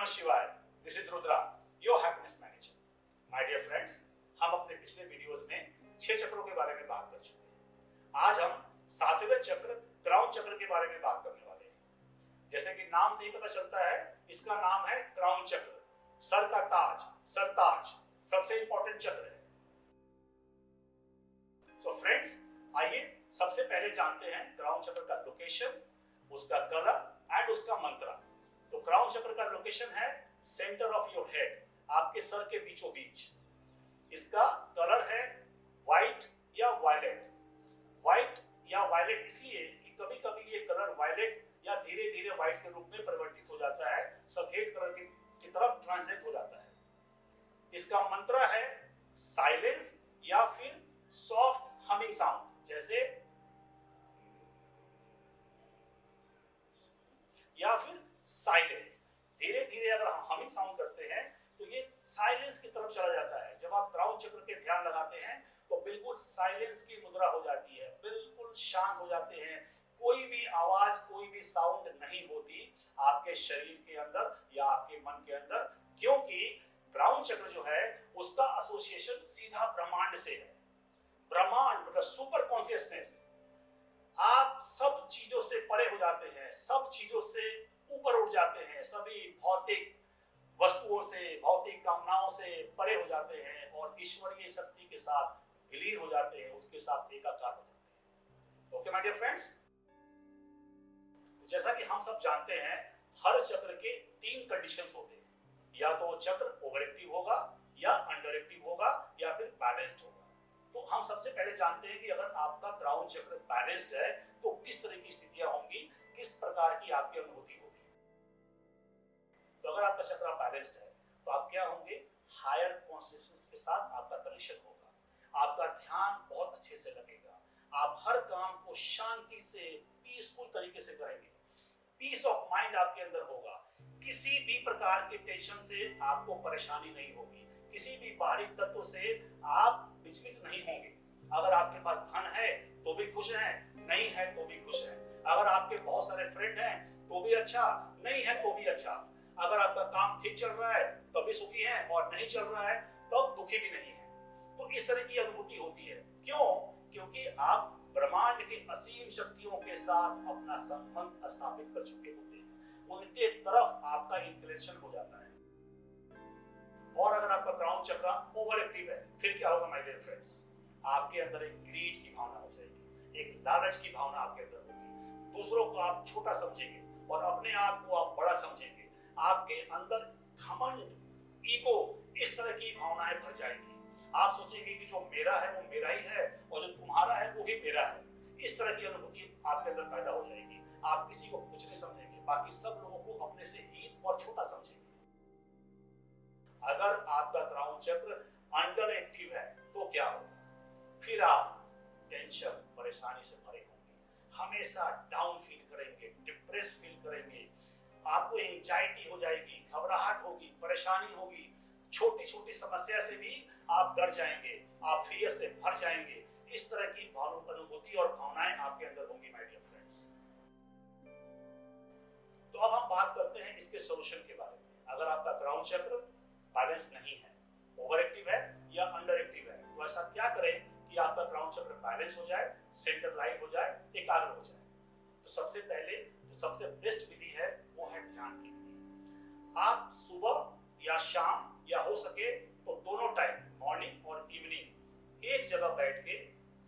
नमः शिवाय। This is Rudra, your happiness manager. My dear friends, हम अपने पिछले वीडियोस में 6 चक्रों के बारे में बात कर चुके हैं। आज हम 7वें चक्र क्राउन चक्र के बारे में बात करने वाले हैं। जैसे कि नाम से ही पता चलता है, इसका नाम है क्राउन चक्र। सर का ताज, सरताज सबसे इंपॉर्टेंट चक्र है। सो फ्रेंड्स, आइए सबसे पहले जानते हैं क्राउन चक्र का लोकेशन, उसका कलर एंड उसका मंत्र। तो क्राउन चक्र का लोकेशन है सेंटर ऑफ योर हेड, आपके सर के बीचों बीच। इसका कलर है व्हाइट या वायलेट। व्हाइट या वायलेट इसलिए कि कभी कभी ये कलर वायलेट या धीरे धीरे व्हाइट के रूप में परिवर्तित हो जाता है, सफेद कलर की तरफ ट्रांजिट हो जाता है। इसका मंत्र है साइलेंस या फिर सॉफ्ट हमिंग साउंड, जैसे या फिर साइलेंस। धीरे धीरे अगर हम हमिंग साउंड करते हैं तो ये साइलेंस की तरफ चला जाता है। जब आप क्राउन चक्र पे ध्यान लगाते हैं तो बिल्कुल साइलेंस की मुद्रा हो जाती है, बिल्कुल शांत हो जाते हैं। कोई भी आवाज, कोई भी साउंड नहीं होती आपके शरीर के अंदर या आपके मन के अंदर, क्योंकि क्राउन चक्र जो है उसका एसोसिएशन सीधा ब्रह्मांड से है। ब्रह्मांड मतलब सुपर कॉन्शियसनेस। आप सब चीजों से परे हो जाते हैं, सब चीजों से ऊपर उठ जाते हैं, सभी भौतिक वस्तुओं से, भौतिक कामनाओं से परे हो जाते हैं और ईश्वरीय शक्ति के साथ विलीन हो जाते हैं, उसके साथ एकाकार हो जाते हैं। ओके माय डियर फ्रेंड्स, जैसा कि हम सब जानते हैं, हर चक्र के 3 कंडीशंस होते हैं। या तो चक्र ओवर एक्टिव होगा, या अंडर एक्टिव होगा, या फिर बैलेंस्ड होगा। तो हम सबसे पहले जानते हैं कि अगर आपका क्राउन चक्र बैलेंस्ड है तो किस तरह की स्थितियां होंगी, किस प्रकार की आपकी अनुभूति होगी। तो अगर आपका चक्र बैलेंस्ड है तो आप क्या होंगे, हायर कॉन्शियसनेस के साथ आपका कनेक्शन होगा, आपका ध्यान बहुत अच्छे से लगेगा, आप हर काम को शांति से, पीसफुल तरीके से करेंगे। पीस ऑफ माइंड आपके अंदर होगा, किसी भी प्रकार के टेंशन से आपको परेशानी नहीं होगी, किसी भी बाहरी तत्व से आप विचलित नहीं होंगे। अगर आपके पास धन है तो भी खुश हैं, नहीं है तो भी खुश हैं। अगर आपके बहुत सारे फ्रेंड हैं तो भी अच्छा, नहीं है तो भी अच्छा। अगर आपका काम ठीक चल रहा है तब भी सुखी हैं और नहीं चल रहा है तब दुखी भी नहीं है। तो इस तरह की अनुभूति होती है। क्यों? क्योंकि आप ब्रह्मांड के असीम शक्तियों के साथ अपना संबंध स्थापित कर चुके होते हैं, उनके तरफ आपका इंक्लिनेशन हो जाता है। और अगर आपका क्राउन चक्र ओवर एक्टिव है फिर क्या होगा माय डियर फ्रेंड्स, आपके अंदर एक ग्रीड की भावना हो जाएगी, एक लालच की भावना आपके अंदर होगी। दूसरों को आप छोटा समझेंगे और अपने आप को आप बड़ा समझेंगे। आपके अंदर घमंड, ईगो, इस तरह की भावनाएं भर जाएंगी। आप सोचेंगे कि जो मेरा है वो मेरा ही है और जो तुम्हारा है वो भी मेरा है। इस तरह की अनुभूति आपके अंदर पैदा हो जाएगी। आप किसी को कुछ नहीं समझेंगे, बाकी सब लोगों को अपने से हीन और छोटा समझेंगे। अगर आपका क्राउन चक्र अंडर एक्टिव है तो क्या होगा, फिर आप टेंशन, परेशानी से भरे होंगे, हमेशा डाउन फील करेंगे, डिप्रेस फील करेंगे, आपको एंजाइटी हो जाएगी, घबराहट होगी, परेशानी होगी। छोटी छोटी समस्या से भी आप डर जाएंगे, आप फियर से भर जाएंगे। इस तरह की अनुभूति और भावनाएं आपके अंदर होंगी माय डियर फ्रेंड्स। तो अब हम बात करते हैं इसके सॉल्यूशन के बारे में। अगर आपका क्राउन चक्र बैलेंस नहीं है, ओवर एक्टिव है या अंडर एक्टिव है, तो ऐसा क्या करें कि आपका क्राउन चक्र बैलेंस हो जाए, सेंट्रलाइज हो जाए, एकाग्र हो जाए। तो सबसे पहले जो सबसे बेस्ट विधि है वो है ध्यान की विधि। आप सुबह या शाम या हो सके तो दोनों टाइम, मॉर्निंग और इवनिंग, एक जगह बैठ के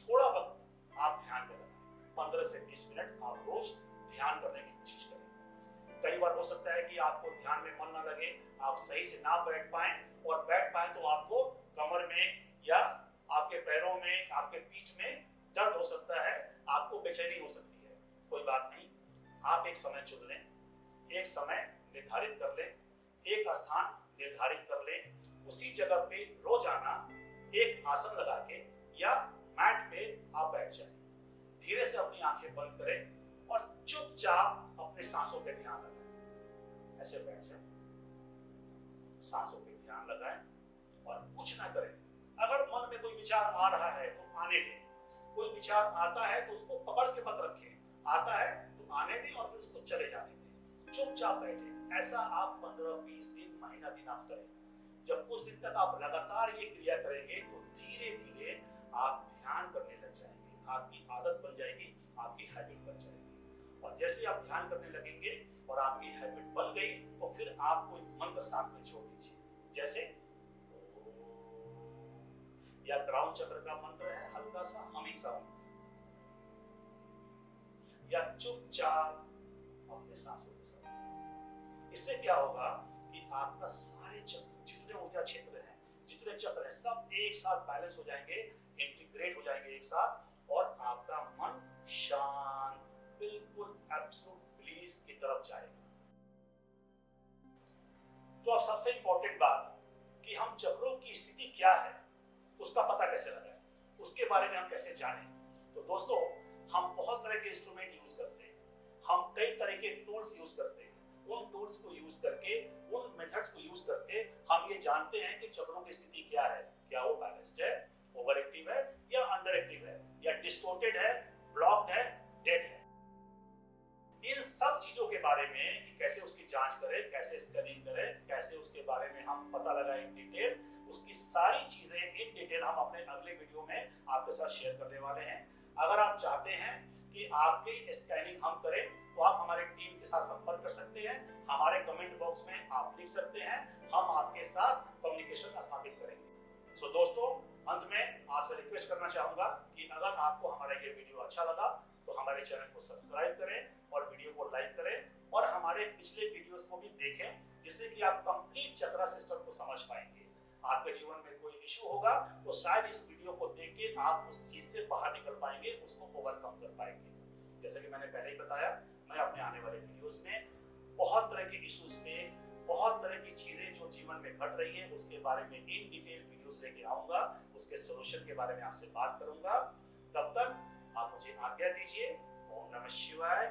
थोड़ा वक्त आप ध्यान में लगाएं। 15 से 20 मिनट आप रोज ध्यान करने की कोशिश करें। कई बार हो सकता है कि आपको ध्यान में मन ना लगे, आप सही से ना बैठ पाएं, और बैठ पाएं तो आपको कमर में या आपके पैरों में, आपके पीठ में दर्द हो सकता है, आपको बेचैनी हो सकती है। कोई बात नहीं, आप एक समय चुन लें, एक समय निर्धारित कर लें, एक स्थान निर्धारित कर लें, उसी जगह पे रोजाना एक आसन लगा के या मैट पे आप बैठ जाएं। धीरे से अपनी आंखें बंद करें और चुपचाप अपने सांसों पे ध्यान लगाएं। ऐसे बैठ जाएं, सांसों पे ध्यान लगाएं और कुछ ना करें। अगर मन में कोई विचार आ रहा है तो आने दें, कोई विचार आता है तो उसको पकड़ के मत रखें। आता है तो आने दें और फिर उसको चले जाने दें। चुपचाप बैठे, ऐसा आप 15-20 दिन, महीना दिन आप करें। जब कुछ दिन तक आप लगातार ये क्रिया करेंगे तो धीरे धीरे आप ध्यान करने लग जाएंगे, आपकी आदत बन जाएगी, आपकी हैबिट बन जाएगी। और जैसे आप ध्यान करने लगेंगे और आपकी हैबिट बन गई तो फिर आप कोई मंत्र साथ में जोड़ दीजिए, जैसे या क्राउन चक्र का मंत्र है, हल्का सा हमिंग साउंड, या चुपचाप अपने सांसों के साथ। इससे क्या होगा कि आपका सारे चक्र, जितने ऊर्जा क्षेत्र हैं, जितने चक्र हैं, सब एक साथ बैलेंस हो जाएंगे, इंटीग्रेट हो जाएंगे एक साथ, और आपका मन शांत, बिल्कुल एब्सोल्यूट ब्लिस की तरफ जाएगा। तो अब सबसे इंपॉर्टेंट बात कि हम चक्रों की स्थिति क्या है उसका पता कैसे लगाएं, उसके बारे में हम कैसे जानें। तो दोस्तों, हम बहुत तरह के इंस्ट्रूमेंट यूज करते हैं, हम कई तरह के टूल्स यूज करते हैं। उन टूल्स को यूज करके, उन मेथड्स को यूज करके हम ये जानते हैं कि चक्रों की स्थिति क्या है, क्या वो बैलेंस्ड है, ओवर एक्टिव है या अंडर एक्टिव है, या डिस्टोर्टेड है, ब्लॉक्ड है, डेड है। इन सब चीजों के बारे में कि कैसे उसकी जांच करें, कैसे स्कैनिंग करें, कैसे उसके बारे में हम पता लगाएं इन डिटेल, उसकी सारी चीजें इन डिटेल हम अपने अगले वीडियो में आपके साथ शेयर करने वाले हैं। अगर आप चाहते हैं कि आपकी स्कैनिंग हम करें तो आप हमारे टीम के साथ संपर्क कर सकते हैं, हमारे कमेंट बॉक्स में आप लिख सकते हैं, हम आपके साथ कम्युनिकेशन स्थापित करेंगे। सो दोस्तों, अंत में आपसे रिक्वेस्ट करना चाहूंगा कि अगर आपको हमारा ये वीडियो अच्छा लगा तो हमारे चैनल को सब्सक्राइब करें और वीडियो को लाइक करें, और हमारे पिछले वीडियोस को भी देखें, जिससे कि आप कंप्लीट चक्रा सिस्टम को समझ पाएंगे। आपके जीवन में कोई इशू होगा तो शायद इस वीडियो को देख के आप उस चीज से बाहर निकल पाएंगे, उसको ओवरकम कर पाएंगे। जैसे कि मैंने पहले ही बताया, मैं अपने आने वाले वीडियोस में बहुत तरह के इश्यूज पे, बहुत तरह की चीजें जो जीवन में घट रही हैं उसके बारे में इन डिटेल वीडियोस लेके आऊंगा, उसके सॉल्यूशन के बारे में आपसे बात करूंगा। तब तक आप मुझे आज्ञा दीजिए। ओम नमः शिवाय।